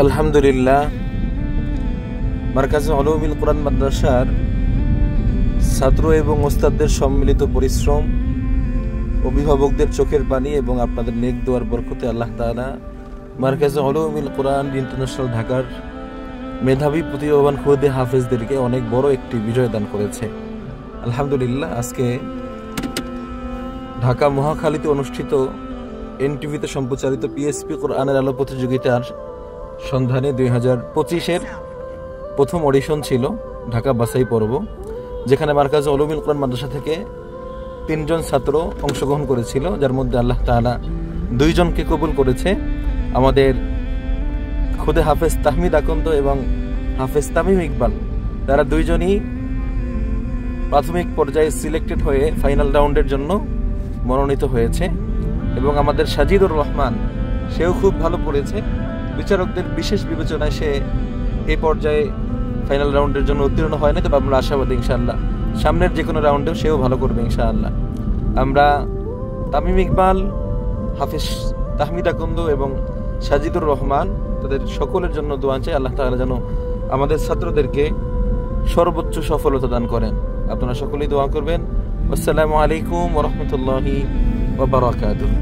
আলহামদুলিল্লাহ, মারকাজে উলুমুল কুরআন মাদ্রাসার ছাত্র এবং ওস্তাদদের সম্মিলিত পরিশ্রম, অভিভাবকদের চোখের পানি এবং আপনাদের নেক দোয়ার বরকতে আল্লাহ তাআলা মারকাজে উলুমুল কুরআন ইন্টারন্যাশনাল ঢাকার মেধাবী প্রতিভাবান খুদে হাফেজদেরকে অনেক বড় একটি বিজয় দান করেছে। আলহামদুলিল্লাহ, আজকে ঢাকা মহাখালীতে অনুষ্ঠিত এনটিভিতে সম্প্রচারিত পিএসপি কোরআনের আলো প্রতিযোগিতার সন্ধানে 2025-এর প্রথম অডিশন ছিল ঢাকা বাছাই পর্ব, যেখানে মারকাজে উলুমুল কুরআন মাদ্রাসা থেকে 3 জন ছাত্র অংশগ্রহণ করেছিল, যার মধ্যে আল্লাহ তাআলা 2 জনকে কবুল করেছে। আমাদের খুদে হাফেজ তাহমিদ আকন্দ এবং হাফেজ তামিম ইকবাল, তারা 2 জনই প্রাথমিক পর্যায়ে সিলেক্টেড হয়ে ফাইনাল রাউন্ডের জন্য মনোনীত হয়েছে। এবং আমাদের সাজিদুর রহমান, সেও খুব ভালো পড়েছে। বিচারকদের বিশেষ বিবেচনায় সে এই পর্যায়ে ফাইনাল রাউন্ডের জন্য উত্তীর্ণ হয় না, তবে আমরা আশাবাদী ইনশাআল্লাহ সামনের যে কোনো রাউন্ডেও সেও ভালো করবে ইনশাআল্লাহ। আমরা তামিম ইকবাল, হাফেজ তাহমিদ আকন্দ এবং সাজিদুর রহমান, তাদের সকলের জন্য দোয়া চাই আল্লাহ তাআলা যেন আমাদের ছাত্রদেরকে সর্বোচ্চ সফলতা দান করেন। আপনারা সকলেই দোয়া করবেন। আসসালামু আলাইকুম ওয়া রাহমাতুল্লাহি ওয়া বারাকাতুহু।